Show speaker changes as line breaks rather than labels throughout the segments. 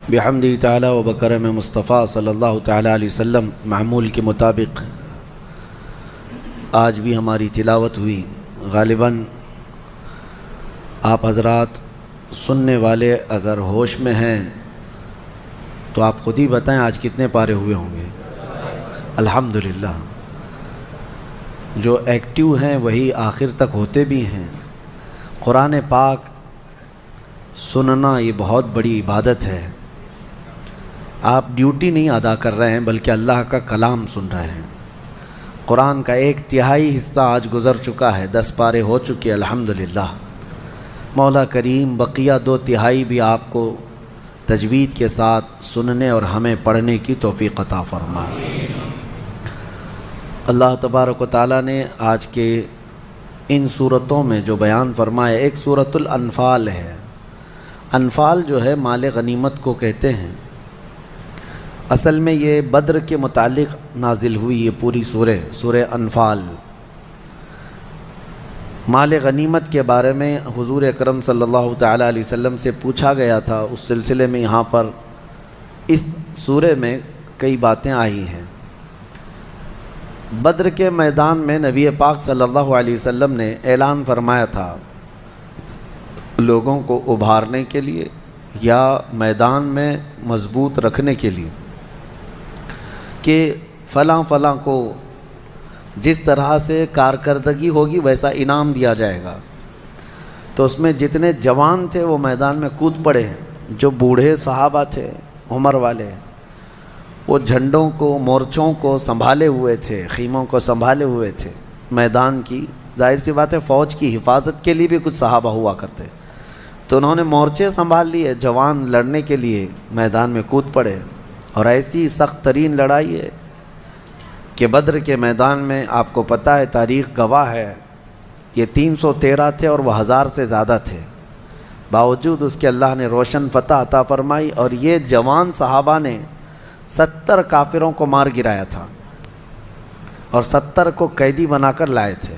بحمدہ تعالی و بکرم مصطفیٰ صلی اللہ تعالی علیہ وسلم معمول کے مطابق آج بھی ہماری تلاوت ہوئی۔ غالباً آپ حضرات سننے والے اگر ہوش میں ہیں تو آپ خود ہی بتائیں آج کتنے پارے ہوئے ہوں گے؟ الحمدللہ۔ جو ایکٹیو ہیں وہی آخر تک ہوتے بھی ہیں۔ قرآن پاک سننا یہ بہت بڑی عبادت ہے۔ آپ ڈیوٹی نہیں ادا کر رہے ہیں بلکہ اللہ کا کلام سن رہے ہیں۔ قرآن کا 1/3 حصہ آج گزر چکا ہے، 10 پارے ہو چکے الحمدللہ۔ مولا کریم بقیہ 2/3 بھی آپ کو تجوید کے ساتھ سننے اور ہمیں پڑھنے کی توفیق عطا فرمائے۔ اللہ تبارک و تعالیٰ نے آج کے ان صورتوں میں جو بیان فرمایا، ایک سورۃ الانفال ہے۔ انفال جو ہے مال غنیمت کو کہتے ہیں۔ اصل میں یہ بدر کے متعلق نازل ہوئی یہ پوری سورہ انفال۔ مال غنیمت کے بارے میں حضور اکرم صلی اللہ تعالیٰ علیہ وسلم سے پوچھا گیا تھا، اس سلسلے میں یہاں پر اس سورہ میں کئی باتیں آئی ہیں۔ بدر کے میدان میں نبی پاک صلی اللہ علیہ وسلم نے اعلان فرمایا تھا لوگوں کو ابھارنے کے لیے یا میدان میں مضبوط رکھنے کے لیے کہ فلاں فلاں کو جس طرح سے کارکردگی ہوگی ویسا انعام دیا جائے گا۔ تو اس میں جتنے جوان تھے وہ میدان میں کود پڑے ہیں، جو بوڑھے صحابہ تھے عمر والے وہ جھنڈوں کو مورچوں کو سنبھالے ہوئے تھے، خیموں کو سنبھالے ہوئے تھے۔ میدان کی ظاہر سی بات ہے فوج کی حفاظت کے لیے بھی کچھ صحابہ ہوا کرتے، تو انہوں نے مورچے سنبھال لیے، جوان لڑنے کے لیے میدان میں کود پڑے۔ اور ایسی سخت ترین لڑائی ہے کہ بدر کے میدان میں آپ کو پتہ ہے، تاریخ گواہ ہے، یہ 313 تھے اور وہ 1000 سے زیادہ تھے۔ باوجود اس کے اللہ نے روشن فتح عطا فرمائی، اور یہ جوان صحابہ نے 70 کافروں کو مار گرایا تھا اور 70 کو قیدی بنا کر لائے تھے۔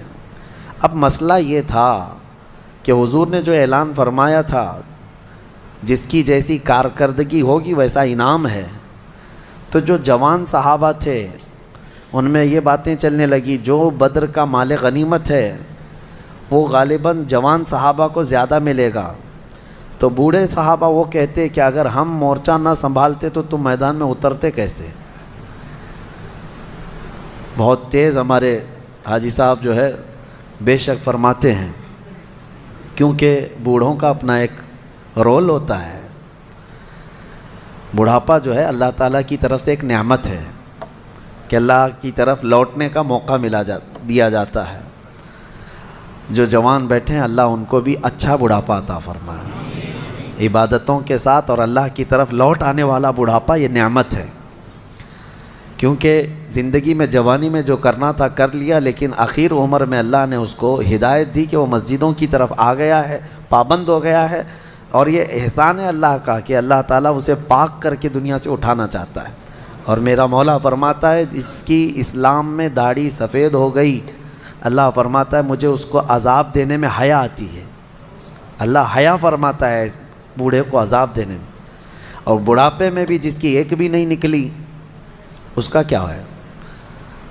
اب مسئلہ یہ تھا کہ حضور نے جو اعلان فرمایا تھا جس کی جیسی کارکردگی ہوگی ویسا انعام ہے، تو جو جوان صحابہ تھے ان میں یہ باتیں چلنے لگی جو بدر کا مال غنیمت ہے وہ غالباً جوان صحابہ کو زیادہ ملے گا۔ تو بوڑھے صحابہ وہ کہتے کہ اگر ہم مورچہ نہ سنبھالتے تو تم میدان میں اترتے کیسے؟ بہت تیز ہمارے حاجی صاحب جو ہے بے شک فرماتے ہیں، کیونکہ بوڑھوں کا اپنا ایک رول ہوتا ہے۔ بڑھاپا جو ہے اللہ تعالیٰ کی طرف سے ایک نعمت ہے کہ اللہ کی طرف لوٹنے کا موقع دیا جاتا ہے۔ جو جوان بیٹھے ہیں اللہ ان کو بھی اچھا بڑھاپا عطا فرمائے، عبادتوں کے ساتھ، اور اللہ کی طرف لوٹ آنے والا بڑھاپا یہ نعمت ہے۔ کیونکہ زندگی میں جوانی میں جو کرنا تھا کر لیا، لیکن آخر عمر میں اللہ نے اس کو ہدایت دی کہ وہ مسجدوں کی طرف آ گیا ہے، پابند ہو گیا ہے، اور یہ احسان ہے اللہ کا کہ اللہ تعالیٰ اسے پاک کر کے دنیا سے اٹھانا چاہتا ہے۔ اور میرا مولا فرماتا ہے جس کی اسلام میں داڑھی سفید ہو گئی، اللہ فرماتا ہے مجھے اس کو عذاب دینے میں حیا آتی ہے۔ اللہ حیا فرماتا ہے بوڑھے کو عذاب دینے میں، اور بڑھاپے میں بھی جس کی ایک بھی نہیں نکلی اس کا کیا ہے؟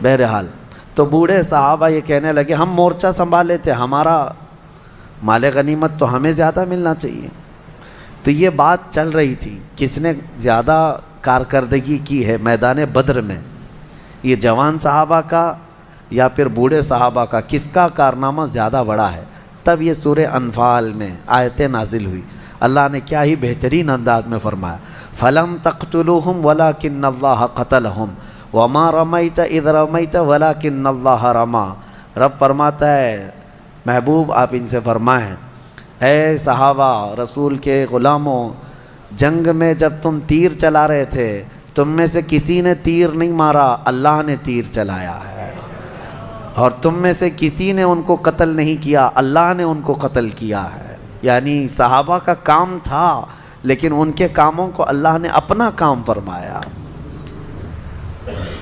بہرحال تو بوڑھے صحابہ یہ کہنے لگے ہم مورچہ سنبھالے تھے، ہمارا مال غنیمت تو ہمیں زیادہ ملنا چاہیے۔ تو یہ بات چل رہی تھی کس نے زیادہ کارکردگی کی ہے میدان بدر میں، یہ جوان صحابہ کا یا پھر بوڑھے صحابہ کا، کس کا کارنامہ زیادہ بڑا ہے؟ تب یہ سورہ انفال میں آیتیں نازل ہوئی۔ اللہ نے کیا ہی بہترین انداز میں فرمایا، فَلَمْ تَقْتُلُوهُمْ وَلَكِنَّ اللَّهَ قَتَلَهُمْ وَمَا رَمَيْتَ إِذْ رَمَيْتَ وَلَكِنَّ اللَّهَ رَمَى۔ رب فرماتا ہے محبوب آپ ان سے فرمائیں، اے صحابہ رسول کے غلاموں، جنگ میں جب تم تیر چلا رہے تھے تم میں سے کسی نے تیر نہیں مارا، اللہ نے تیر چلایا ہے، اور تم میں سے کسی نے ان کو قتل نہیں کیا، اللہ نے ان کو قتل کیا ہے۔ یعنی صحابہ کا کام تھا لیکن ان کے کاموں کو اللہ نے اپنا کام فرمایا۔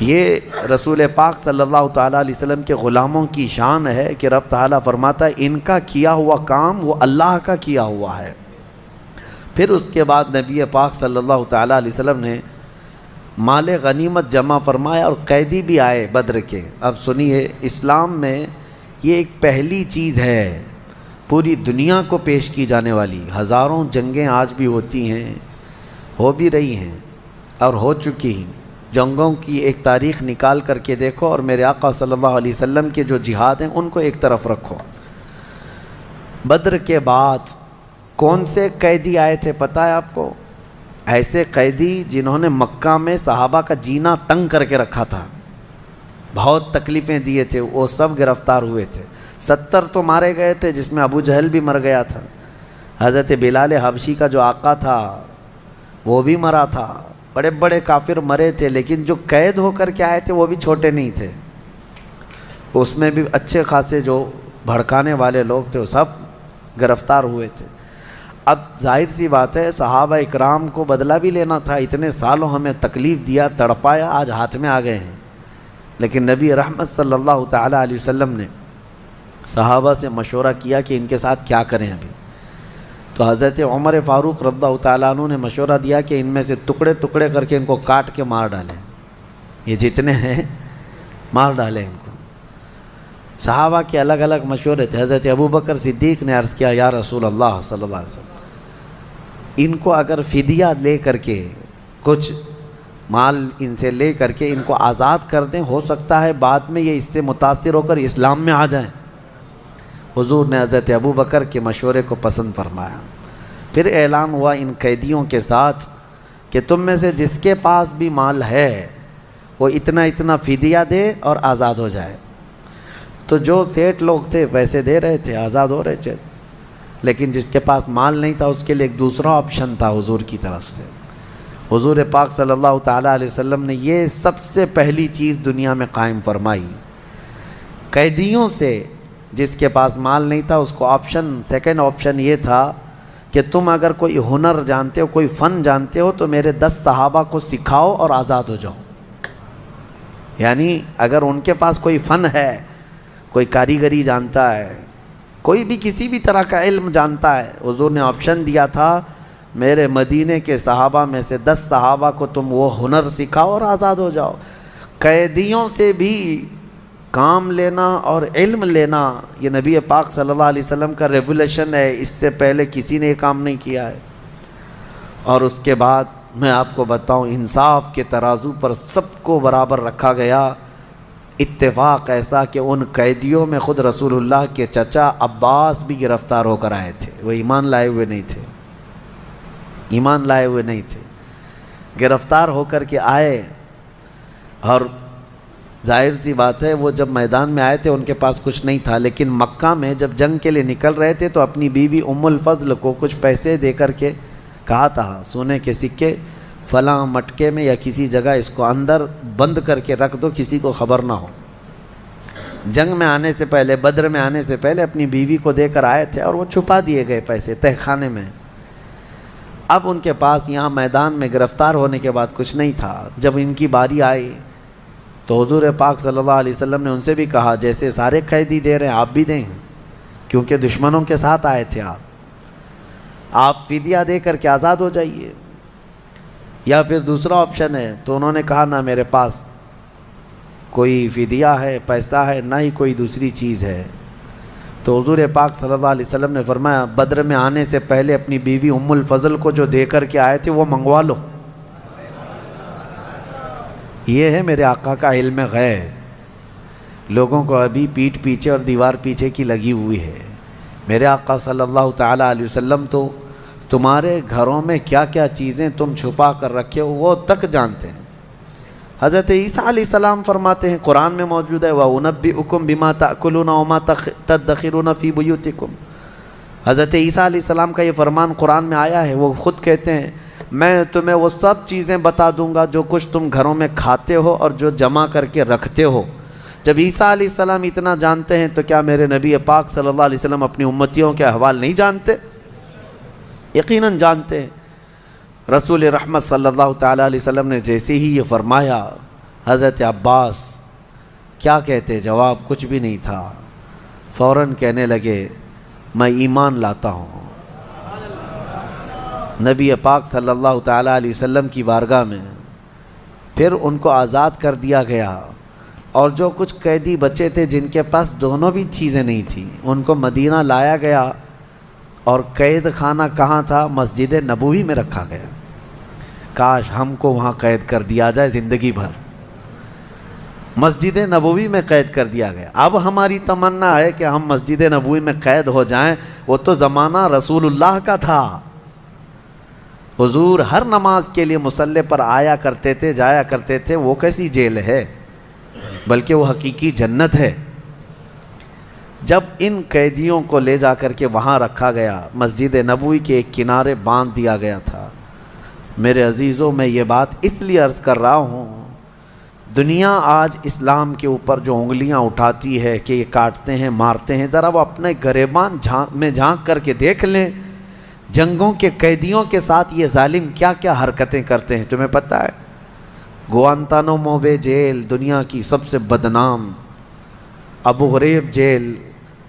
یہ رسول پاک صلی اللہ تعالیٰ علیہ وسلم کے غلاموں کی شان ہے کہ رب تعالیٰ فرماتا ہے ان کا کیا ہوا کام وہ اللہ کا کیا ہوا ہے۔ پھر اس کے بعد نبی پاک صلی اللہ تعالیٰ علیہ وسلم نے مال غنیمت جمع فرمایا اور قیدی بھی آئے بدر کے۔ اب سنیے، اسلام میں یہ ایک پہلی چیز ہے پوری دنیا کو پیش کی جانے والی۔ ہزاروں جنگیں آج بھی ہوتی ہیں، ہو بھی رہی ہیں اور ہو چکی ہیں۔ جنگوں کی ایک تاریخ نکال کر کے دیکھو اور میرے آقا صلی اللہ علیہ وسلم کے جو جہاد ہیں ان کو ایک طرف رکھو۔ بدر کے بعد کون سے قیدی آئے تھے پتہ ہے آپ کو؟ ایسے قیدی جنہوں نے مکہ میں صحابہ کا جینا تنگ کر کے رکھا تھا، بہت تکلیفیں دیے تھے، وہ سب گرفتار ہوئے تھے۔ 70 تو مارے گئے تھے، جس میں ابو جہل بھی مر گیا تھا۔ حضرت بلال حبشی کا جو آقا تھا وہ بھی مرا تھا، بڑے بڑے کافر مرے تھے، لیکن جو قید ہو کر کے آئے تھے وہ بھی چھوٹے نہیں تھے، اس میں بھی اچھے خاصے جو بھڑکانے والے لوگ تھے وہ سب گرفتار ہوئے تھے۔ اب ظاہر سی بات ہے صحابہ اکرام کو بدلہ بھی لینا تھا، اتنے سالوں ہمیں تکلیف دیا، تڑپایا، آج ہاتھ میں آ گئے ہیں۔ لیکن نبی رحمت صلی اللہ تعالیٰ علیہ وسلم نے صحابہ سے مشورہ کیا کہ ان کے ساتھ کیا کریں ابھی۔ تو حضرت عمر فاروق رضی اللہ تعالیٰ عنہ نے مشورہ دیا کہ ان میں سے ٹکڑے ٹکڑے کر کے ان کو کاٹ کے مار ڈالیں، یہ جتنے ہیں مار ڈالیں ان کو۔ صحابہ کے الگ الگ مشورے تھے۔ حضرت ابوبکر صدیق نے عرض کیا، یا رسول اللہ صلی اللہ علیہ وسلم، ان کو اگر فدیہ لے کر کے کچھ مال ان سے لے کر کے ان کو آزاد کر دیں، ہو سکتا ہے بعد میں یہ اس سے متاثر ہو کر اسلام میں آ جائیں۔ حضور نے حضرت ابوبکر کے مشورے کو پسند فرمایا۔ پھر اعلان ہوا ان قیدیوں کے ساتھ کہ تم میں سے جس کے پاس بھی مال ہے وہ اتنا اتنا فدیہ دے اور آزاد ہو جائے۔ تو جو سیٹ لوگ تھے پیسے دے رہے تھے، آزاد ہو رہے تھے، لیکن جس کے پاس مال نہیں تھا اس کے لیے ایک دوسرا آپشن تھا حضور کی طرف سے۔ حضور پاک صلی اللہ تعالیٰ علیہ وسلم نے یہ سب سے پہلی چیز دنیا میں قائم فرمائی۔ قیدیوں سے جس کے پاس مال نہیں تھا اس کو سیکنڈ آپشن یہ تھا کہ تم اگر کوئی ہنر جانتے ہو، کوئی فن جانتے ہو تو میرے 10 صحابہ کو سکھاؤ اور آزاد ہو جاؤ۔ یعنی اگر ان کے پاس کوئی فن ہے، کوئی کاریگری جانتا ہے، کوئی بھی کسی بھی طرح کا علم جانتا ہے، حضور نے آپشن دیا تھا میرے مدینے کے صحابہ میں سے 10 صحابہ کو تم وہ ہنر سکھاؤ اور آزاد ہو جاؤ۔ قیدیوں سے بھی کام لینا اور علم لینا یہ نبی پاک صلی اللہ علیہ وسلم کا ریولیشن ہے، اس سے پہلے کسی نے یہ کام نہیں کیا ہے۔ اور اس کے بعد میں آپ کو بتاؤں، انصاف کے ترازو پر سب کو برابر رکھا گیا۔ اتفاق ایسا کہ ان قیدیوں میں خود رسول اللہ کے چچا عباس بھی گرفتار ہو کر آئے تھے، وہ ایمان لائے ہوئے نہیں تھے، ایمان لائے ہوئے نہیں تھے، گرفتار ہو کر کے آئے۔ اور ظاہر سی بات ہے وہ جب میدان میں آئے تھے ان کے پاس کچھ نہیں تھا، لیکن مکہ میں جب جنگ کے لیے نکل رہے تھے تو اپنی بیوی ام الفضل کو کچھ پیسے دے کر کے کہا تھا سونے کے سکے فلاں مٹکے میں یا کسی جگہ اس کو اندر بند کر کے رکھ دو، کسی کو خبر نہ ہو۔ جنگ میں آنے سے پہلے، بدر میں آنے سے پہلے اپنی بیوی کو دے کر آئے تھے اور وہ چھپا دیے گئے پیسے تہہ خانے میں۔ اب ان کے پاس یہاں میدان میں گرفتار ہونے کے بعد کچھ نہیں تھا۔ جب ان کی باری آئی تو حضور پاک صلی اللہ علیہ وسلم نے ان سے بھی کہا جیسے سارے قیدی دے رہے ہیں آپ بھی دیں، کیونکہ دشمنوں کے ساتھ آئے تھے آپ فدیہ دے کر کے آزاد ہو جائیے، یا پھر دوسرا آپشن ہے۔ تو انہوں نے کہا نہ میرے پاس کوئی فدیہ ہے، پیسہ ہے، نہ ہی کوئی دوسری چیز ہے۔ تو حضور پاک صلی اللہ علیہ وسلم نے فرمایا بدر میں آنے سے پہلے اپنی بیوی ام الفضل کو جو دے کر کے آئے تھے وہ منگوا لو۔ یہ ہے میرے آقا کا علم غیب، لوگوں کو ابھی پیٹھ پیچھے اور دیوار پیچھے کی لگی ہوئی ہے۔ میرے آقا صلی اللہ تعالیٰ علیہ وسلم تو تمہارے گھروں میں کیا کیا چیزیں تم چھپا کر رکھے ہو وہ تک جانتے ہیں۔ حضرت عیسیٰ علیہ السلام فرماتے ہیں، قرآن میں موجود ہے وَأُنَبِّئُكُم بِمَا تَأْكُلُونَ وَمَا تَدَّخِرُونَ فِي بُيُوتِكُم۔ حضرت عیسیٰ علیہ السلام کا یہ فرمان قرآن میں آیا ہے، وہ خود کہتے ہیں میں تمہیں وہ سب چیزیں بتا دوں گا جو کچھ تم گھروں میں کھاتے ہو اور جو جمع کر کے رکھتے ہو۔ جب عیسیٰ علیہ السلام اتنا جانتے ہیں تو کیا میرے نبی پاک صلی اللہ علیہ وسلم اپنی امتیوں کے احوال نہیں جانتے؟ یقیناً جانتے ہیں۔ رسول رحمت صلی اللہ تعالیٰ علیہ وسلم نے جیسے ہی یہ فرمایا، حضرت عباس کیا کہتے؟ جواب کچھ بھی نہیں تھا، فوراً کہنے لگے میں ایمان لاتا ہوں۔ نبی پاک صلی اللہ تعالیٰ علیہ وسلم کی بارگاہ میں، پھر ان کو آزاد کر دیا گیا، اور جو کچھ قیدی بچے تھے جن کے پاس دونوں بھی چیزیں نہیں تھیں ان کو مدینہ لایا گیا، اور قید خانہ کہاں تھا؟ مسجد نبوی میں رکھا گیا۔ کاش ہم کو وہاں قید کر دیا جائے زندگی بھر، مسجد نبوی میں قید کر دیا گیا۔ اب ہماری تمنا ہے کہ ہم مسجد نبوی میں قید ہو جائیں، وہ تو زمانہ رسول اللہ کا تھا، حضور ہر نماز کے لیے مصلی پر آیا کرتے تھے، جایا کرتے تھے، وہ کیسی جیل ہے، بلکہ وہ حقیقی جنت ہے۔ جب ان قیدیوں کو لے جا کر کے وہاں رکھا گیا، مسجد نبوی کے ایک کنارے باندھ دیا گیا تھا۔ میرے عزیزوں، میں یہ بات اس لیے عرض کر رہا ہوں، دنیا آج اسلام کے اوپر جو انگلیاں اٹھاتی ہے کہ یہ کاٹتے ہیں، مارتے ہیں، ذرا وہ اپنے گریبان میں جھانک کر کے دیکھ لیں، جنگوں کے قیدیوں کے ساتھ یہ ظالم کیا کیا حرکتیں کرتے ہیں، تمہیں پتہ ہے؟ گوانتانامو بے جیل، دنیا کی سب سے بدنام، ابو غریب جیل،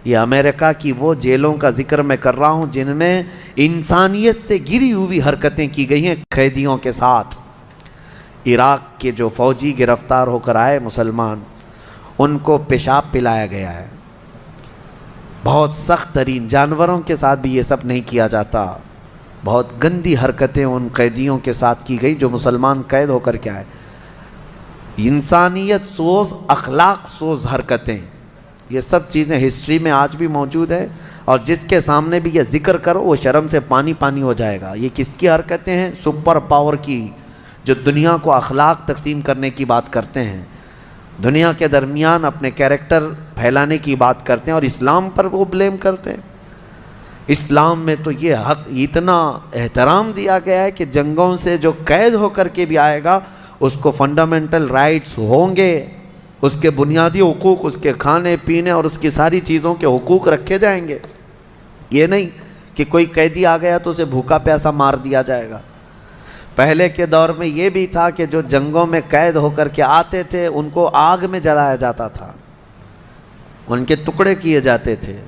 یہ امریکہ کی وہ جیلوں کا ذکر میں کر رہا ہوں جن میں انسانیت سے گری ہوئی حرکتیں کی گئی ہیں قیدیوں کے ساتھ۔ عراق کے جو فوجی گرفتار ہو کر آئے مسلمان، ان کو پیشاب پلایا گیا ہے، بہت سخت ترین، جانوروں کے ساتھ بھی یہ سب نہیں کیا جاتا، بہت گندی حرکتیں ان قیدیوں کے ساتھ کی گئی جو مسلمان قید ہو کر کے آئے۔ انسانیت سوز، اخلاق سوز حرکتیں، یہ سب چیزیں ہسٹری میں آج بھی موجود ہے، اور جس کے سامنے بھی یہ ذکر کرو وہ شرم سے پانی پانی ہو جائے گا۔ یہ کس کی حرکتیں ہیں؟ سپر پاور کی، جو دنیا کو اخلاق تقسیم کرنے کی بات کرتے ہیں، دنیا کے درمیان اپنے کیریکٹر پھیلانے کی بات کرتے ہیں، اور اسلام پر وہ بلیم کرتے ہیں۔ اسلام میں تو یہ حق اتنا احترام دیا گیا ہے کہ جنگوں سے جو قید ہو کر کے بھی آئے گا اس کو فنڈامنٹل رائٹس ہوں گے، اس کے بنیادی حقوق، اس کے کھانے پینے اور اس کی ساری چیزوں کے حقوق رکھے جائیں گے۔ یہ نہیں کہ کوئی قیدی آ گیا تو اسے بھوکا پیاسا مار دیا جائے گا۔ پہلے کے دور میں یہ بھی تھا کہ جو جنگوں میں قید ہو کر کے آتے تھے ان کو آگ میں جلایا جاتا تھا، ان کے ٹکڑے کیے جاتے تھے۔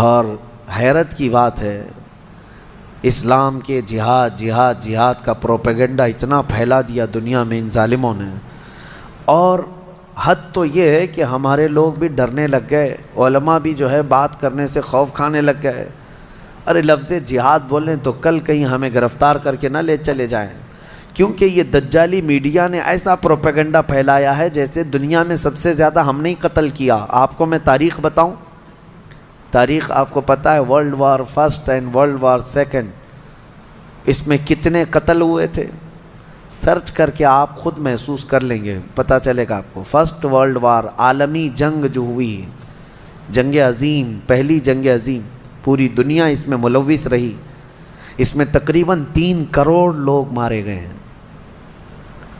اور حیرت کی بات ہے، اسلام کے جہاد جہاد جہاد کا پروپیگنڈا اتنا پھیلا دیا دنیا میں ان ظالموں نے، اور حد تو یہ ہے کہ ہمارے لوگ بھی ڈرنے لگ گئے، علماء بھی جو ہے بات کرنے سے خوف کھانے لگ گئے۔ ارے لفظ جہاد بولیں تو کل کہیں ہمیں گرفتار کر کے نہ لے چلے جائیں، کیونکہ یہ دجالی میڈیا نے ایسا پروپیگنڈا پھیلایا ہے جیسے دنیا میں سب سے زیادہ ہم نے ہی قتل کیا۔ آپ کو میں تاریخ بتاؤں، تاریخ آپ کو پتہ ہے، world war first and world war second, اس میں کتنے قتل ہوئے تھے؟ سرچ کر کے آپ خود محسوس کر لیں گے، پتہ چلے گا آپ کو۔ فرسٹ ورلڈ وار، عالمی جنگ جو ہوئی، جنگ عظیم، پہلی جنگ عظیم، پوری دنیا اس میں ملوث رہی، اس میں تقریباً 3 کروڑ لوگ مارے گئے ہیں۔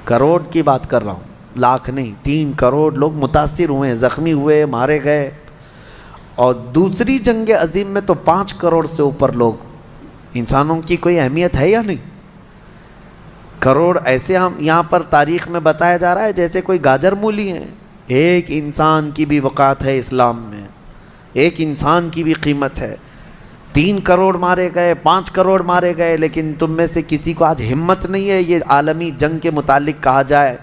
کروڑ کی بات کر رہا ہوں، لاکھ نہیں، 3 کروڑ لوگ متاثر ہوئے ہیں، زخمی ہوئے، مارے گئے۔ اور دوسری جنگ عظیم میں تو 5 کروڑ سے اوپر لوگ، انسانوں کی کوئی اہمیت ہے یا نہیں؟ کروڑ ایسے ہم یہاں پر تاریخ میں بتایا جا رہا ہے جیسے کوئی گاجر مولی ہیں۔ ایک انسان کی بھی وقعت ہے اسلام میں، ایک انسان کی بھی قیمت ہے۔ 3 کروڑ مارے گئے، 5 کروڑ مارے گئے، لیکن تم میں سے کسی کو آج ہمت نہیں ہے یہ عالمی جنگ کے متعلق کہا جائے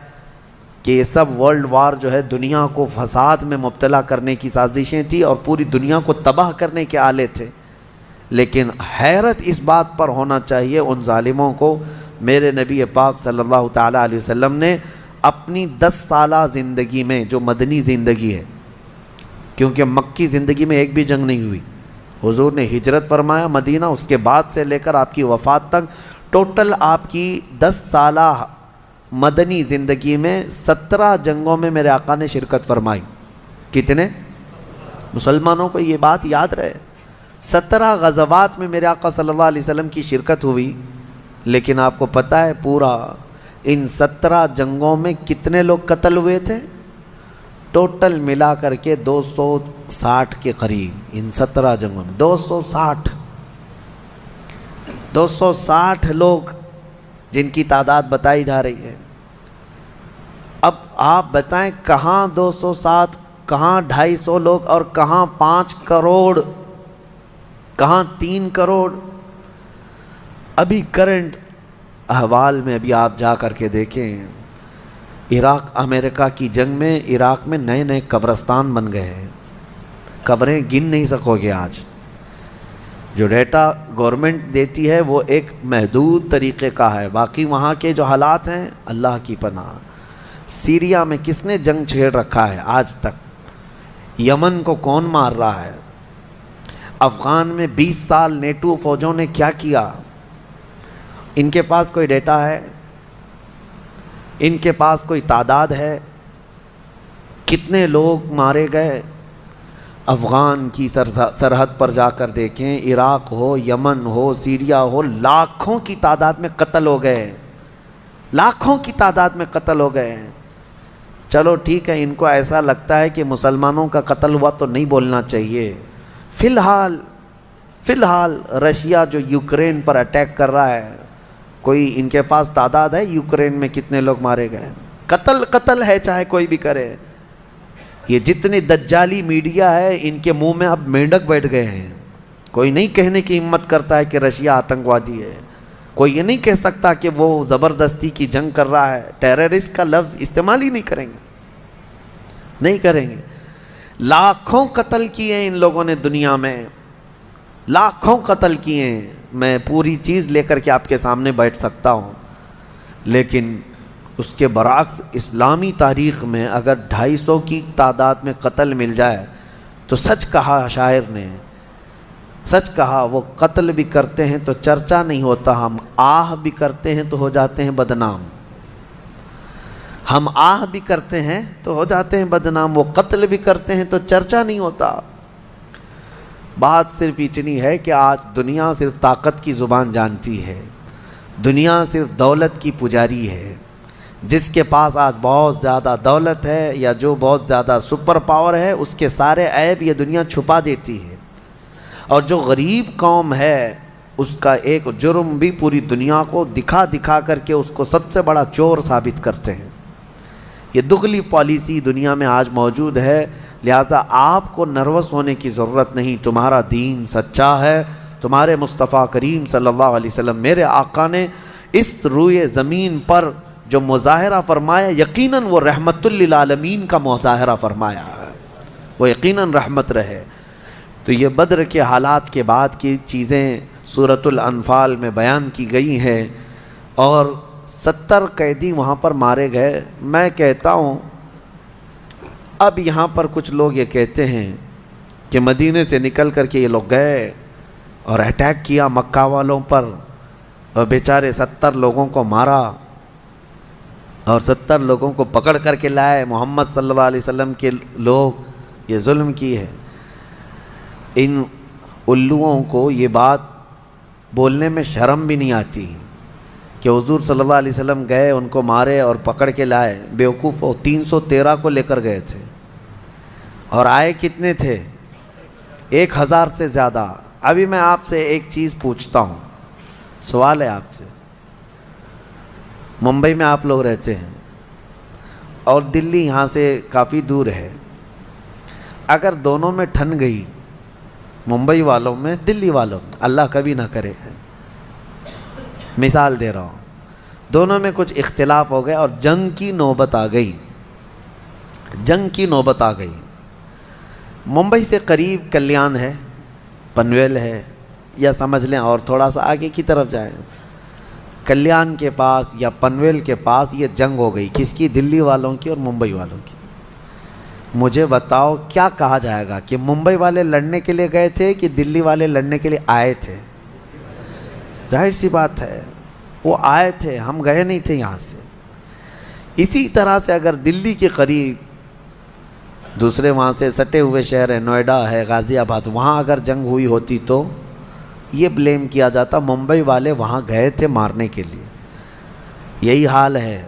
کہ یہ سب ورلڈ وار جو ہے دنیا کو فساد میں مبتلا کرنے کی سازشیں تھیں اور پوری دنیا کو تباہ کرنے کے آلے تھے۔ لیکن حیرت اس بات پر ہونا چاہیے ان ظالموں کو، میرے نبی پاک صلی اللہ تعالیٰ علیہ وسلم نے اپنی 10 سالہ زندگی میں، جو مدنی زندگی ہے، کیونکہ مکی زندگی میں ایک بھی جنگ نہیں ہوئی، حضور نے ہجرت فرمایا مدینہ، اس کے بعد سے لے کر آپ کی وفات تک ٹوٹل آپ کی 10 سالہ مدنی زندگی میں 17 جنگوں میں میرے آقا نے شرکت فرمائی۔ کتنے؟ مسلمانوں کو یہ بات یاد رہے، 17 غزوات میں میرے آقا صلی اللہ علیہ وسلم کی شرکت ہوئی، لیکن آپ کو پتہ ہے پورا ان 17 جنگوں میں کتنے لوگ قتل ہوئے تھے؟ ٹوٹل ملا کر کے 260 کے قریب، ان 17 جنگوں میں 260 لوگ جن کی تعداد بتائی جا رہی ہے۔ اب آپ بتائیں کہاں 260، کہاں 250 لوگ، اور کہاں 5 کروڑ، کہاں 3 کروڑ؟ ابھی کرنٹ احوال میں ابھی آپ جا کر کے دیکھیں، عراق امریکہ کی جنگ میں عراق میں نئے نئے قبرستان بن گئے ہیں، قبریں گن نہیں سکو گے آج۔ جو ڈیٹا گورنمنٹ دیتی ہے وہ ایک محدود طریقے کا ہے، باقی وہاں کے جو حالات ہیں اللہ کی پناہ۔ سیریا میں کس نے جنگ چھیڑ رکھا ہے آج تک؟ یمن کو کون مار رہا ہے؟ افغان میں 20 سال نیٹو فوجوں نے کیا کیا؟ ان کے پاس کوئی ڈیٹا ہے؟ ان کے پاس کوئی تعداد ہے؟ کتنے لوگ مارے گئے؟ افغان کی سرحد پر جا کر دیکھیں، عراق ہو، یمن ہو، سیریا ہو، لاکھوں کی تعداد میں قتل ہو گئے، لاکھوں کی تعداد میں قتل ہو گئے ہیں۔ چلو ٹھیک ہے، ان کو ایسا لگتا ہے کہ مسلمانوں کا قتل ہوا تو نہیں بولنا چاہیے۔ فی الحال رشیا جو یوکرین پر اٹیک کر رہا ہے، کوئی ان کے پاس تعداد ہے یوکرین میں کتنے لوگ مارے گئے؟ قتل ہے، چاہے کوئی بھی کرے۔ یہ جتنی دجالی میڈیا ہے ان کے منہ میں اب مینڈک بیٹھ گئے ہیں، کوئی نہیں کہنے کی ہمت کرتا ہے کہ رشیا آتنکوادی ہے، کوئی یہ نہیں کہہ سکتا کہ وہ زبردستی کی جنگ کر رہا ہے۔ ٹیررسٹ کا لفظ استعمال ہی نہیں کریں گے۔ لاکھوں قتل کیے ہیں ان لوگوں نے دنیا میں، لاکھوں قتل کیے ہیں۔ میں پوری چیز لے کر کے آپ کے سامنے بیٹھ سکتا ہوں، لیکن اس کے برعکس اسلامی تاریخ میں اگر 250 کی تعداد میں قتل مل جائے تو سچ کہا شاعر نے، سچ کہا۔ وہ قتل بھی کرتے ہیں تو چرچا نہیں ہوتا، ہم آہ بھی کرتے ہیں تو ہو جاتے ہیں بدنام۔ ہم آہ بھی کرتے ہیں تو ہو جاتے ہیں بدنام، وہ قتل بھی کرتے ہیں تو چرچا نہیں ہوتا۔ بات صرف اتنی ہے کہ آج دنیا صرف طاقت کی زبان جانتی ہے، دنیا صرف دولت کی پجاری ہے۔ جس کے پاس آج بہت زیادہ دولت ہے یا جو بہت زیادہ سپر پاور ہے، اس کے سارے عیب یہ دنیا چھپا دیتی ہے، اور جو غریب قوم ہے اس کا ایک جرم بھی پوری دنیا کو دکھا کر کے اس کو سب سے بڑا چور ثابت کرتے ہیں۔ یہ دگلی پالیسی دنیا میں آج موجود ہے، لہٰذا آپ کو نروس ہونے کی ضرورت نہیں۔ تمہارا دین سچا ہے، تمہارے مصطفیٰ کریم صلی اللہ علیہ وسلم میرے آقا نے اس روئے زمین پر جو مظاہرہ فرمایا، یقیناً وہ رحمت للعالمین کا مظاہرہ فرمایا ہے، وہ یقیناً رحمت رہے۔ تو یہ بدر کے حالات کے بعد کی چیزیں سورۃ الانفال میں بیان کی گئی ہیں، اور 70 قیدی وہاں پر مارے گئے۔ میں کہتا ہوں اب یہاں پر کچھ لوگ یہ کہتے ہیں کہ مدینے سے نکل کر کے یہ لوگ گئے اور اٹیک کیا مکہ والوں پر، اور بیچارے 70 لوگوں کو مارا اور 70 لوگوں کو پکڑ کر کے لائے۔ محمد صلی اللہ علیہ وسلم کے لوگ یہ ظلم کی ہے۔ ان الوؤں کو یہ بات بولنے میں شرم بھی نہیں آتی کہ حضور صلی اللہ علیہ وسلم گئے، ان کو مارے اور پکڑ کے لائے۔ بیوقوف ہو، 313 کو لے کر گئے تھے اور آئے کتنے تھے؟ 1000 سے زیادہ۔ ابھی میں آپ سے ایک چیز پوچھتا ہوں، سوال ہے آپ سے۔ ممبئی میں آپ لوگ رہتے ہیں اور دلی یہاں سے کافی دور ہے، اگر دونوں میں ٹھن گئی، ممبئی والوں میں دلی والوں میں، اللہ کبھی نہ کرے، مثال دے رہا ہوں، دونوں میں کچھ اختلاف ہو گیا اور جنگ کی نوبت آ گئی، جنگ کی نوبت آ گئی۔ ممبئی سے قریب کلیان ہے، پنویل ہے، یا سمجھ لیں اور تھوڑا سا آگے کی طرف جائیں، کلیان کے پاس یا پنویل کے پاس یہ جنگ ہو گئی۔ کس کی؟ دلی والوں کی اور ممبئی والوں کی۔ مجھے بتاؤ کیا کہا جائے گا کہ ممبئی والے لڑنے کے لیے گئے تھے کہ دلی والے لڑنے کے لیے آئے تھے؟ ظاہر سی بات ہے وہ آئے تھے، ہم گئے نہیں تھے یہاں سے۔ اسی طرح سے اگر دلی کے قریب دوسرے وہاں سے سٹے ہوئے شہر ہے، نوئیڈا ہے، غازی آباد، وہاں اگر جنگ ہوئی ہوتی تو یہ بلیم کیا جاتا ممبئی والے وہاں گئے تھے مارنے کے لیے۔ یہی حال ہے،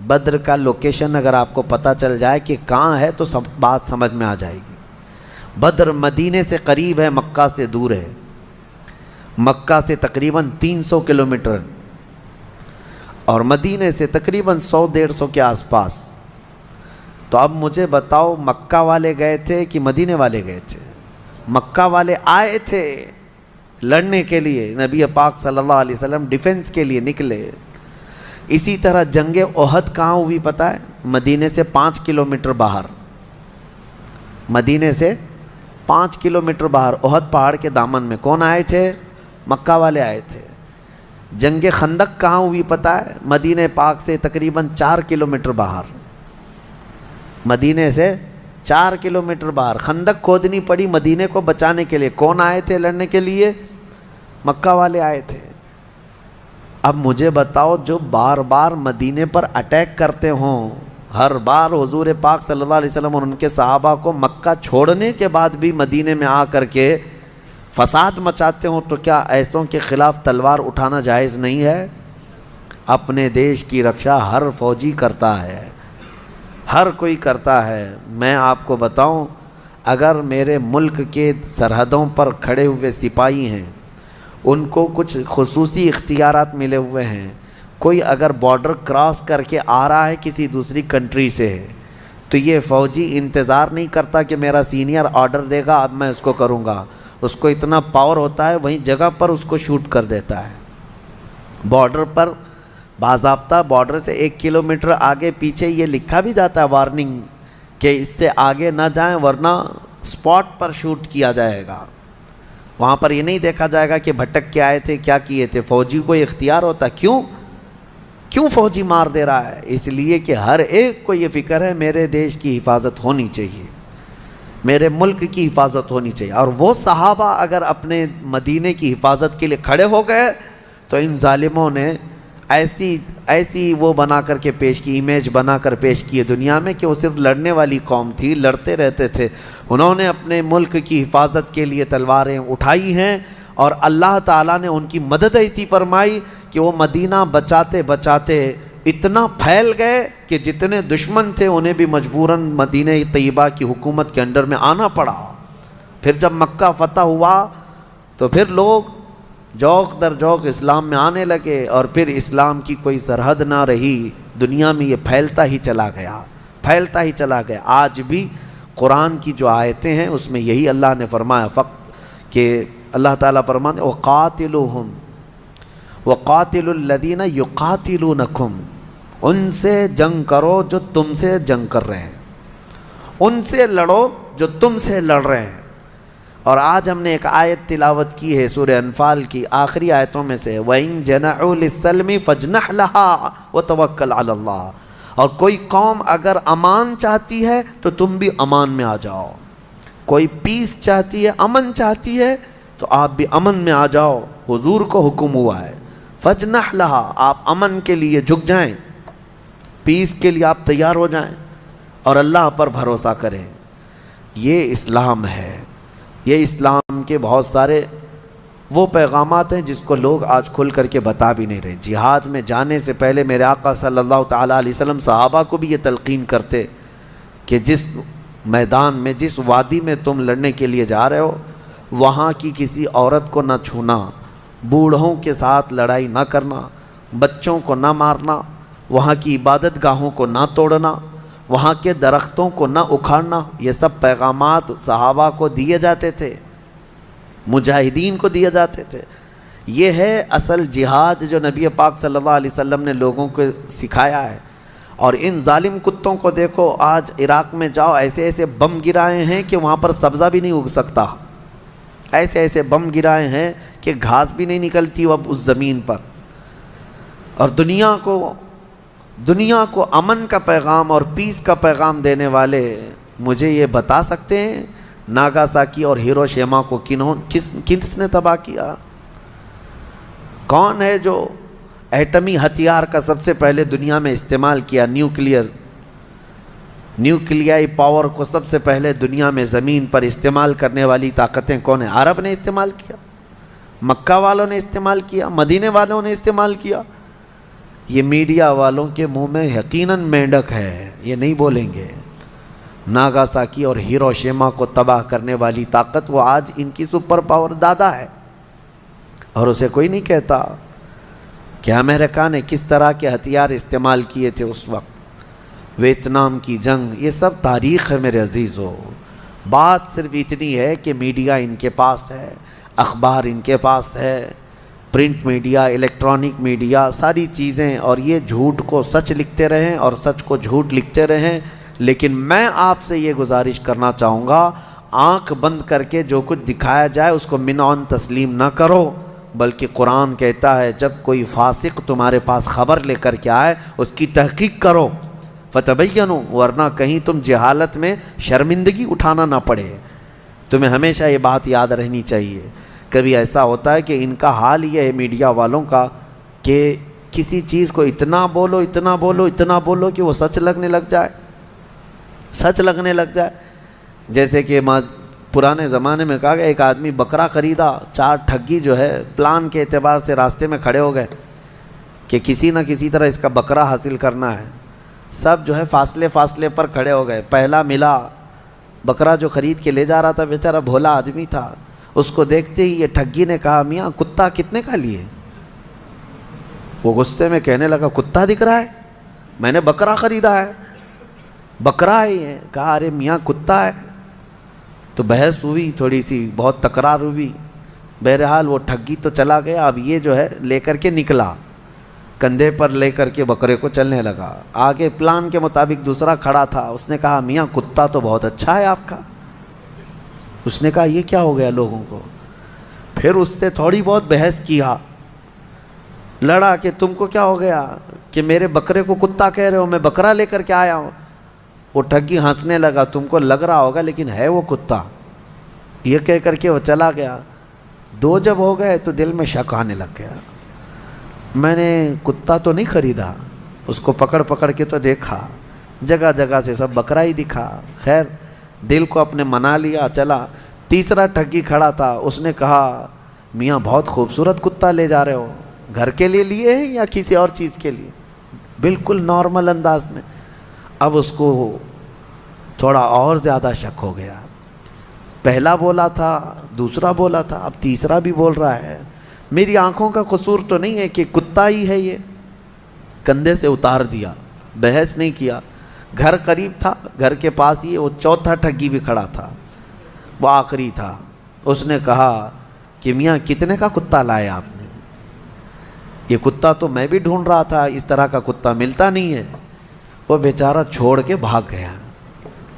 بدر کا لوکیشن اگر آپ کو پتہ چل جائے کہ کہاں ہے تو سب بات سمجھ میں آ جائے گی۔ بدر مدینے سے قریب ہے، مکہ سے دور ہے، مکہ سے تقریباً 300 کلومیٹر اور مدینے سے تقریباً 100-150 کے آس پاس۔ تو اب مجھے بتاؤ مکہ والے گئے تھے کہ مدینے والے گئے تھے؟ مکہ والے آئے تھے، لڑنے کے لیے نبی پاک صلی اللہ علیہ وسلم ڈیفنس کے لیے نکلے۔ اسی طرح جنگ احد کہاں ہوئی پتہ ہے؟ مدینے سے 5 کلومیٹر باہر، مدینے سے 5 کلومیٹر باہر احد پہاڑ کے دامن میں۔ کون آئے تھے؟ مکہ والے آئے تھے۔ جنگ خندق کہاں ہوئی پتہ ہے؟ مدینہ پاک سے تقریباً 4 کلومیٹر باہر، مدینے سے 4 کلومیٹر باہر خندق کھودنی پڑی مدینے کو بچانے کے لیے۔ کون آئے تھے لڑنے کے لیے؟ مکہ والے آئے تھے۔ اب مجھے بتاؤ، جو بار بار مدینے پر اٹیک کرتے ہوں، ہر بار حضور پاک صلی اللہ علیہ وسلم اور ان کے صحابہ کو مکہ چھوڑنے کے بعد بھی مدینے میں آ کر کے فساد مچاتے ہوں، تو کیا ایسوں کے خلاف تلوار اٹھانا جائز نہیں ہے؟ اپنے دیش کی رکشا ہر فوجی کرتا ہے، ہر کوئی کرتا ہے۔ میں آپ کو بتاؤں، اگر میرے ملک کے سرحدوں پر کھڑے ہوئے سپاہی ہیں، ان کو کچھ خصوصی اختیارات ملے ہوئے ہیں، کوئی اگر بارڈر کراس کر کے آ رہا ہے کسی دوسری کنٹری سے، تو یہ فوجی انتظار نہیں کرتا کہ میرا سینئر آرڈر دے گا اب میں اس کو کروں گا۔ اس کو اتنا پاور ہوتا ہے، وہیں جگہ پر اس کو شوٹ کر دیتا ہے۔ بارڈر پر باضابطہ بارڈر سے 1 کلومیٹر آگے پیچھے یہ لکھا بھی جاتا ہے وارننگ کہ اس سے آگے نہ جائیں ورنہ اسپاٹ پر شوٹ کیا جائے گا۔ وہاں پر یہ نہیں دیکھا جائے گا کہ بھٹک کے آئے تھے، کیا کیے تھے۔ فوجی کو اختیار ہوتا ہے۔ کیوں فوجی مار دے رہا ہے؟ اس لیے کہ ہر ایک کو یہ فکر ہے میرے دیش کی حفاظت ہونی چاہیے، میرے ملک کی حفاظت ہونی چاہیے۔ اور وہ صحابہ اگر اپنے مدینے کی حفاظت کے لیے کھڑے ہو گئے تو ان ظالموں نے ایسی وہ بنا کر کے پیش کی، امیج بنا کر پیش کی ہے دنیا میں کہ وہ صرف لڑنے والی قوم تھی، لڑتے رہتے تھے۔ انہوں نے اپنے ملک کی حفاظت کے لیے تلواریں اٹھائی ہیں، اور اللہ تعالیٰ نے ان کی مدد ایسی فرمائی کہ وہ مدینہ بچاتے بچاتے اتنا پھیل گئے کہ جتنے دشمن تھے انہیں بھی مجبوراً مدینہ طیبہ کی حکومت کے انڈر میں آنا پڑا۔ پھر جب مکہ فتح ہوا تو پھر لوگ جوق در جوق اسلام میں آنے لگے، اور پھر اسلام کی کوئی سرحد نہ رہی، دنیا میں یہ پھیلتا ہی چلا گیا، پھیلتا ہی چلا گیا۔ آج بھی قرآن کی جو آیتیں ہیں اس میں یہی اللہ نے فرمایا کہ اللہ تعالیٰ فرماتے وَقَاتِلُوهُمْ وَقَاتِلُوا الَّذِينَ يُقَاتِلُونَكُمْ، ان سے جنگ کرو جو تم سے جنگ کر رہے ہیں، ان سے لڑو جو تم سے لڑ رہے ہیں۔ اور آج ہم نے ایک آیت تلاوت کی ہے سورہ انفال کی آخری آیتوں میں سے، وَإِن جَنَحُوا لِلسَّلْمِ فَاجْنَحْ لَهَا وَتَوَكَّلْ عَلَى اللَّهِ، اور کوئی قوم اگر امان چاہتی ہے تو تم بھی امان میں آ جاؤ، کوئی پیس چاہتی ہے، امن چاہتی ہے تو آپ بھی امن میں آ جاؤ۔ حضور کو حکم ہوا ہے فَاجْنَحْ لَهَا، آپ امن کے لیے جھک جائیں، پیس کے لیے آپ تیار ہو جائیں اور اللہ پر بھروسہ کریں۔ یہ اسلام ہے۔ یہ اسلام کے بہت سارے وہ پیغامات ہیں جس کو لوگ آج کھل کر کے بتا بھی نہیں رہے۔ جہاد میں جانے سے پہلے میرے آقا صلی اللہ تعالیٰ علیہ وسلم صحابہ کو بھی یہ تلقین کرتے کہ جس میدان میں، جس وادی میں تم لڑنے کے لیے جا رہے ہو، وہاں کی کسی عورت کو نہ چھونا، بوڑھوں کے ساتھ لڑائی نہ کرنا، بچوں کو نہ مارنا، وہاں کی عبادت گاہوں کو نہ توڑنا، وہاں کے درختوں کو نہ اکھاڑنا۔ یہ سب پیغامات صحابہ کو دیے جاتے تھے، مجاہدین کو دیے جاتے تھے۔ یہ ہے اصل جہاد جو نبی پاک صلی اللہ علیہ وسلم نے لوگوں کو سکھایا ہے۔ اور ان ظالم کتوں کو دیکھو، آج عراق میں جاؤ، ایسے ایسے بم گرائے ہیں کہ وہاں پر سبزہ بھی نہیں اگ سکتا، ایسے ایسے بم گرائے ہیں کہ گھاس بھی نہیں نکلتی اب اس زمین پر۔ اور دنیا کو امن کا پیغام اور پیس کا پیغام دینے والے مجھے یہ بتا سکتے ہیں ناگاساکی اور ہیروشیما کو کس نے تباہ کیا؟ کون ہے جو ایٹمی ہتھیار کا سب سے پہلے دنیا میں استعمال کیا؟ نیوکلیائی پاور کو سب سے پہلے دنیا میں زمین پر استعمال کرنے والی طاقتیں کون ہیں؟ عرب نے استعمال کیا، مکہ والوں نے استعمال کیا، مدینے والوں نے استعمال کیا۔ یہ میڈیا والوں کے منہ میں یقیناً مینڈک ہے، یہ نہیں بولیں گے۔ ناگاساکی اور ہیروشیما کو تباہ کرنے والی طاقت وہ آج ان کی سپر پاور دادا ہے، اور اسے کوئی نہیں کہتا کہ امریکہ نے کس طرح کے ہتھیار استعمال کیے تھے اس وقت۔ ویتنام کی جنگ، یہ سب تاریخ ہے میرے عزیزو۔ بات صرف اتنی ہے کہ میڈیا ان کے پاس ہے، اخبار ان کے پاس ہے، پرنٹ میڈیا، الیکٹرانک میڈیا، ساری چیزیں، اور یہ جھوٹ کو سچ لکھتے رہیں اور سچ کو جھوٹ لکھتے رہیں. لیکن میں آپ سے یہ گزارش کرنا چاہوں گا، آنکھ بند کر کے جو کچھ دکھایا جائے اس کو منعن تسلیم نہ کرو، بلکہ قرآن کہتا ہے جب کوئی فاسق تمہارے پاس خبر لے کر کے آئے اس کی تحقیق کرو، فتبینوا، ورنہ کہیں تم جہالت میں شرمندگی اٹھانا نہ پڑے. تمہیں ہمیشہ یہ بات یاد رہنی چاہیے. کبھی ایسا ہوتا ہے کہ ان کا حال یہ ہے میڈیا والوں کا کہ کسی چیز کو اتنا بولو اتنا بولو اتنا بولو کہ وہ سچ لگنے لگ جائے. جیسے کہ پرانے زمانے میں کہا گیا ایک آدمی بکرا خریدا، 4 ٹھگی جو ہے پلان کے اعتبار سے راستے میں کھڑے ہو گئے کہ کسی نہ کسی طرح اس کا بکرا حاصل کرنا ہے. سب جو ہے فاصلے پر کھڑے ہو گئے. پہلا ملا بکرا جو خرید کے لے جا رہا تھا، بیچارہ بھولا آدمی تھا. اس کو دیکھتے ہی یہ ٹھگی نے کہا میاں کتا کتنے کا لیے؟ وہ غصے میں کہنے لگا کتا دکھ رہا ہے، میں نے بکرا خریدا ہے، بکرا ہے یہ. کہا ارے میاں کتا ہے. تو بحث ہوئی تھوڑی سی، بہت تکرار ہوئی. بہرحال وہ ٹھگی تو چلا گیا. اب یہ جو ہے لے کر کے نکلا، کندھے پر لے کر کے بکرے کو چلنے لگا. آگے پلان کے مطابق دوسرا کھڑا تھا، اس نے کہا میاں کتا تو بہت اچھا ہے آپ کا. اس نے کہا یہ کیا ہو گیا لوگوں کو؟ پھر اس سے تھوڑی بہت بحث کیا، لڑا کہ تم کو کیا ہو گیا کہ میرے بکرے کو کتا کہہ رہے ہو، میں بکرا لے کر کے آیا ہوں. وہ ٹھگی ہنسنے لگا، تم کو لگ رہا ہوگا لیکن ہے وہ کتا. یہ کہہ کر کے وہ چلا گیا. 2 جب ہو گئے تو دل میں شک آنے لگ گیا، میں نے کتا تو نہیں خریدا. اس کو پکڑ کے تو دیکھا، جگہ جگہ سے سب بکرا ہی دکھا. خیر دل کو اپنے منا لیا، چلا. تیسرا ٹھگی کھڑا تھا، اس نے کہا میاں بہت خوبصورت کتا لے جا رہے ہو، گھر کے لیے لیے ہیں یا کسی اور چیز کے لیے؟ بالکل نارمل انداز میں. اب اس کو تھوڑا اور زیادہ شک ہو گیا. پہلا بولا تھا، دوسرا بولا تھا، اب تیسرا بھی بول رہا ہے. میری آنکھوں کا قصور تو نہیں ہے کہ کتا ہی ہے یہ. کندھے سے اتار دیا، بحث نہیں کیا. گھر قریب تھا، گھر کے پاس ہی وہ چوتھا ٹھگی بھی کھڑا تھا، وہ آخری تھا. اس نے کہا کہ میاں کتنے کا کتا لائے آپ نے؟ یہ کتا تو میں بھی ڈھونڈ رہا تھا، اس طرح کا کتا ملتا نہیں ہے. وہ بیچارہ چھوڑ کے بھاگ گیا.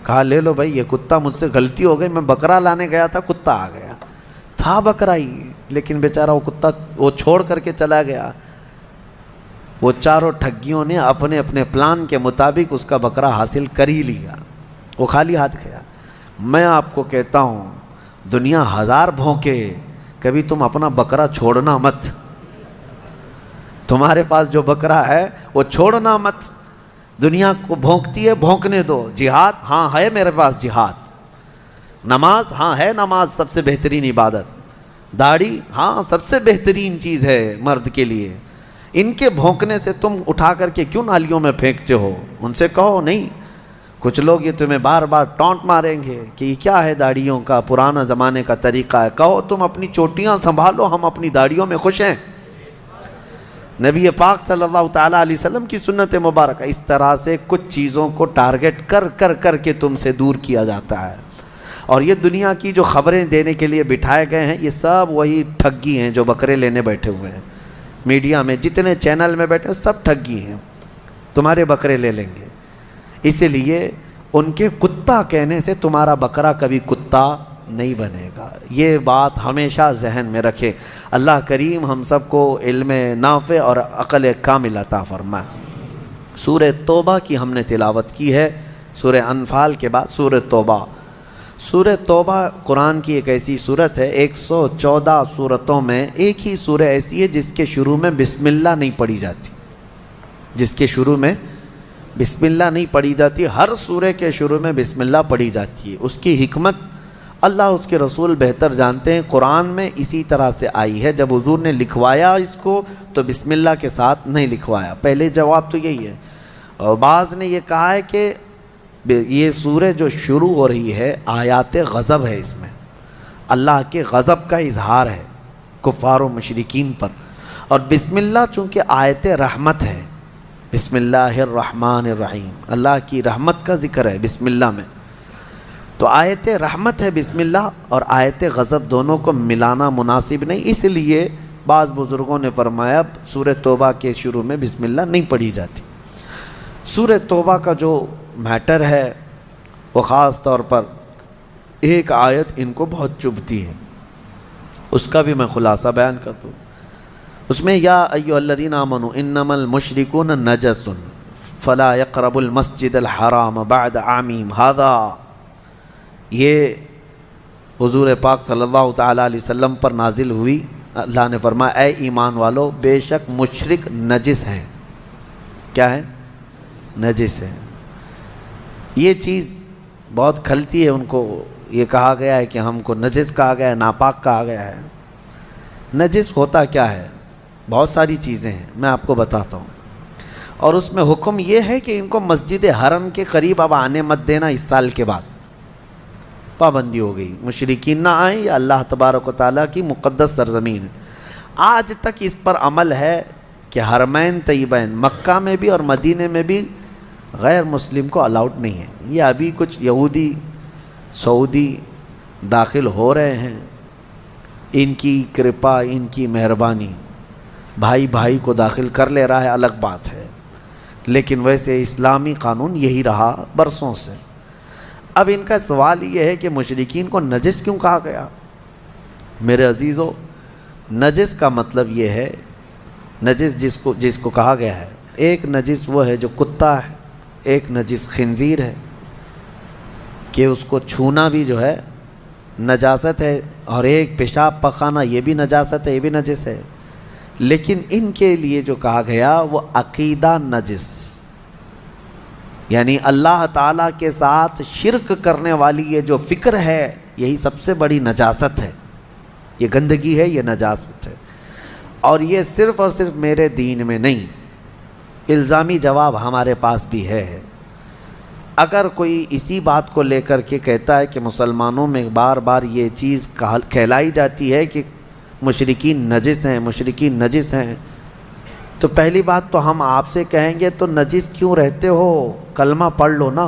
کہا لے لو بھائی، یہ کتا مجھ سے غلطی ہو گئی، میں بکرا لانے گیا تھا، کتا آ گیا. تھا بکرا ہی، لیکن بیچارہ وہ کتا وہ چھوڑ کر کے چلا گیا. وہ چاروں ٹھگیوں نے اپنے اپنے پلان کے مطابق اس کا بکرا حاصل کر ہی لیا. وہ خالی ہاتھ گیا. میں آپ کو کہتا ہوں دنیا 1000 بھونکے، کبھی تم اپنا بکرا چھوڑنا مت. تمہارے پاس جو بکرا ہے وہ چھوڑنا مت. دنیا کو بھونکتی ہے، بھونکنے دو. جہاد ہاں ہے میرے پاس جہاد. نماز ہاں ہے نماز، سب سے بہترین عبادت. داڑھی ہاں سب سے بہترین چیز ہے مرد کے لیے. ان کے بھونکنے سے تم اٹھا کر کے کیوں نالیوں میں پھینکتے ہو؟ ان سے کہو نہیں. کچھ لوگ یہ تمہیں بار بار ٹونٹ ماریں گے کہ یہ کیا ہے داڑھیوں کا پرانا زمانے کا طریقہ ہے. کہو تم اپنی چوٹیاں سنبھالو، ہم اپنی داڑھیوں میں خوش ہیں. نبی پاک صلی اللہ تعالیٰ علیہ وسلم کی سنت مبارکہ. اس طرح سے کچھ چیزوں کو ٹارگٹ کر کے تم سے دور کیا جاتا ہے. اور یہ دنیا کی جو خبریں دینے کے لیے بٹھائے گئے ہیں، یہ سب وہی ٹھگی ہیں جو بکرے لینے بیٹھے ہوئے ہیں. میڈیا میں جتنے چینل میں بیٹھے ہیں سب ٹھگی ہیں، تمہارے بکرے لے لیں گے. اسی لیے ان کے کتا کہنے سے تمہارا بکرا کبھی کتا نہیں بنے گا. یہ بات ہمیشہ ذہن میں رکھے. اللہ کریم ہم سب کو علم نافع اور عقل کامل عطا فرمائے. سورہ توبہ کی ہم نے تلاوت کی ہے. سورہ انفال کے بعد سورہ توبہ. سورہ توبہ قرآن کی ایک ایسی سورت ہے، 114 سورتوں میں ایک ہی سورہ ایسی ہے جس کے شروع میں بسم اللہ نہیں پڑھی جاتی. جس کے شروع میں بسم اللہ نہیں پڑھی جاتی. ہر سورہ کے شروع میں بسم اللہ پڑھی جاتی ہے. اس کی حکمت اللہ اس کے رسول بہتر جانتے ہیں. قرآن میں اسی طرح سے آئی ہے. جب حضور نے لکھوایا اس کو تو بسم اللہ کے ساتھ نہیں لکھوایا. پہلے جواب تو یہی ہے. اور بعض نے یہ کہا ہے کہ یہ سورہ جو شروع ہو رہی ہے آیات غضب ہے، اس میں اللہ کے غضب کا اظہار ہے کفار و مشرکین پر. اور بسم اللہ چونکہ آیت رحمت ہے، بسم اللہ الرحمن الرحیم، اللہ کی رحمت کا ذکر ہے بسم اللہ میں، تو آیت رحمت ہے بسم اللہ اور آیت غضب دونوں کو ملانا مناسب نہیں، اس لیے بعض بزرگوں نے فرمایا سورہ توبہ کے شروع میں بسم اللہ نہیں پڑھی جاتی۔ سورہ توبہ کا جو میٹر ہے وہ خاص طور پر ایک آیت ان کو بہت چبھتی ہے، اس کا بھی میں خلاصہ بیان کرتا ہوں۔ اس میں یا ایھا الذین آمنوا انما المشرکون نجس فلا یقربوا المسجد الحرام بعد عامہم ھذا، یہ حضور پاک صلی اللہ تعالیٰ علیہ وسلم پر نازل ہوئی۔ اللہ نے فرمایا اے ایمان والو بے شک مشرک نجس ہیں۔ کیا ہے؟ نجس ہے۔ یہ چیز بہت کھلتی ہے ان کو، یہ کہا گیا ہے کہ ہم کو نجس کہا گیا ہے، ناپاک کہا گیا ہے۔ نجس ہوتا کیا ہے؟ بہت ساری چیزیں ہیں، میں آپ کو بتاتا ہوں، اور اس میں حکم یہ ہے کہ ان کو مسجد حرم کے قریب اب آنے مت دینا۔ اس سال کے بعد پابندی ہو گئی، مشرکین نہ آئیں، یا اللہ تبارک و تعالیٰ کی مقدس سرزمین ہے۔ آج تک اس پر عمل ہے کہ حرمین طیبین مکہ میں بھی اور مدینے میں بھی غیر مسلم کو الاؤڈ نہیں ہے۔ یہ ابھی کچھ یہودی سعودی داخل ہو رہے ہیں، ان کی کرپا، ان کی مہربانی، بھائی بھائی کو داخل کر لے رہا ہے، الگ بات ہے، لیکن ویسے اسلامی قانون یہی رہا برسوں سے۔ اب ان کا سوال یہ ہے کہ مشرکین کو نجس کیوں کہا گیا؟ میرے عزیزو، نجس کا مطلب یہ ہے، نجس جس کو کہا گیا ہے، ایک نجس وہ ہے جو کتا ہے، ایک نجس خنزیر ہے، کہ اس کو چھونا بھی جو ہے نجاست ہے، اور ایک پیشاب پخانا یہ بھی نجاست ہے، یہ بھی نجس ہے۔ لیکن ان کے لیے جو کہا گیا وہ عقیدہ نجس، یعنی اللہ تعالیٰ کے ساتھ شرک کرنے والی یہ جو فکر ہے، یہی سب سے بڑی نجاست ہے، یہ گندگی ہے، یہ نجاست ہے۔ اور یہ صرف اور صرف میرے دین میں نہیں، الزامی جواب ہمارے پاس بھی ہے۔ اگر کوئی اسی بات کو لے کر کے کہتا ہے کہ مسلمانوں میں بار بار یہ چیز کہلائی جاتی ہے کہ مشرکین نجس ہیں، مشرکین نجس ہیں، تو پہلی بات تو ہم آپ سے کہیں گے تو نجس کیوں رہتے ہو؟ کلمہ پڑھ لو نا،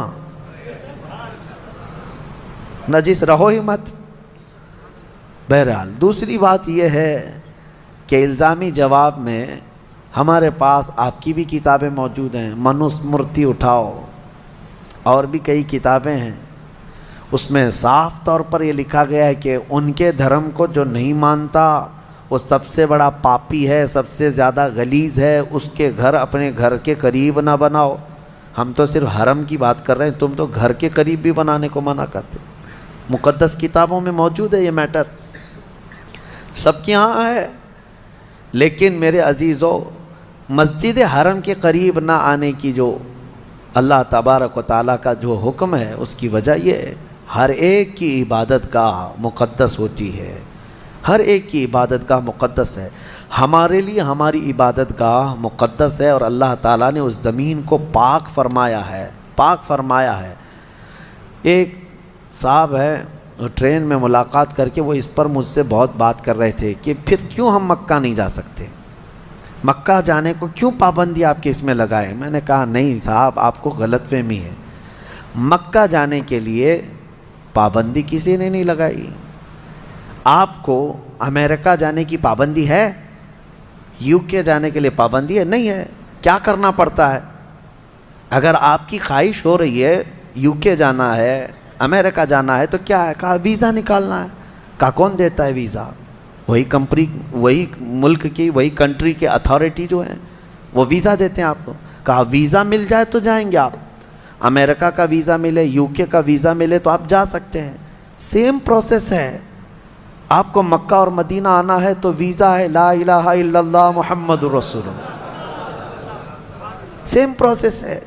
نجس رہو ہی مت۔ بہرحال دوسری بات یہ ہے کہ الزامی جواب میں ہمارے پاس آپ کی بھی کتابیں موجود ہیں، منوسمرتی اٹھاؤ، اور بھی کئی کتابیں ہیں، اس میں صاف طور پر یہ لکھا گیا ہے کہ ان کے دھرم کو جو نہیں مانتا وہ سب سے بڑا پاپی ہے، سب سے زیادہ غلیظ ہے، اس کے گھر اپنے گھر کے قریب نہ بناؤ۔ ہم تو صرف حرم کی بات کر رہے ہیں، تم تو گھر کے قریب بھی بنانے کو منع کرتے۔ مقدس کتابوں میں موجود ہے یہ میٹر، سب کے یہاں ہے۔ لیکن میرے عزیزو، مسجد حرم کے قریب نہ آنے کی جو اللہ تبارک و تعالیٰ کا جو حکم ہے، اس کی وجہ یہ ہے ہر ایک کی عبادت گاہ مقدس ہوتی ہے، ہر ایک کی عبادت گاہ مقدس ہے۔ ہمارے لیے ہماری عبادت گاہ مقدس ہے، اور اللہ تعالیٰ نے اس زمین کو پاک فرمایا ہے، پاک فرمایا ہے۔ ایک صاحب ہے، ٹرین میں ملاقات کر کے وہ اس پر مجھ سے بہت بات کر رہے تھے کہ پھر کیوں ہم مکہ نہیں جا سکتے، مکہ جانے کو کیوں پابندی آپ کے اس میں لگائے؟ میں نے کہا نہیں صاحب، آپ کو غلط فہمی ہے، مکہ جانے کے لیے پابندی کسی نے نہیں لگائی۔ آپ کو امریکہ جانے کی پابندی ہے؟ یو کے جانے کے لیے پابندی ہے؟ نہیں ہے۔ کیا کرنا پڑتا ہے؟ اگر آپ کی خواہش ہو رہی ہے یو کے جانا ہے، امریکہ جانا ہے، تو کیا ہے؟ کہا ویزا نکالنا ہے۔ کہا کون دیتا ہے ویزا؟ وہی کمپنی، وہی ملک کی، وہی کنٹری کے اتھارٹی جو ہیں وہ ویزا دیتے ہیں آپ کو۔ کہا ویزا مل جائے تو جائیں گے آپ، امریکہ کا ویزا ملے، یو کے کا ویزا ملے تو آپ جا سکتے ہیں۔ سیم پروسیس ہے، آپ کو مکہ اور مدینہ آنا ہے تو ویزا ہے لا الہ الا اللہ محمد رسول اللہ، سیم پروسیس ہے۔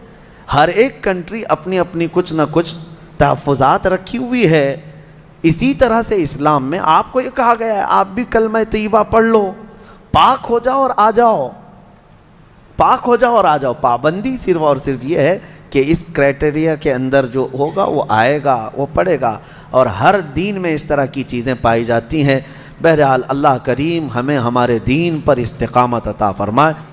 ہر ایک کنٹری اپنی اپنی کچھ نہ کچھ تحفظات رکھی ہوئی ہے۔ اسی طرح سے اسلام میں آپ کو یہ کہا گیا ہے آپ بھی کلمہ طیبہ پڑھ لو، پاک ہو جاؤ اور آ جاؤ، پاک ہو جاؤ اور آ جاؤ۔ پابندی صرف اور صرف یہ ہے کہ اس کرائٹیریا کے اندر جو ہوگا وہ آئے گا، وہ پڑھے گا، اور ہر دین میں اس طرح کی چیزیں پائی جاتی ہیں۔ بہرحال اللہ کریم ہمیں ہمارے دین پر استقامت عطا فرمائے۔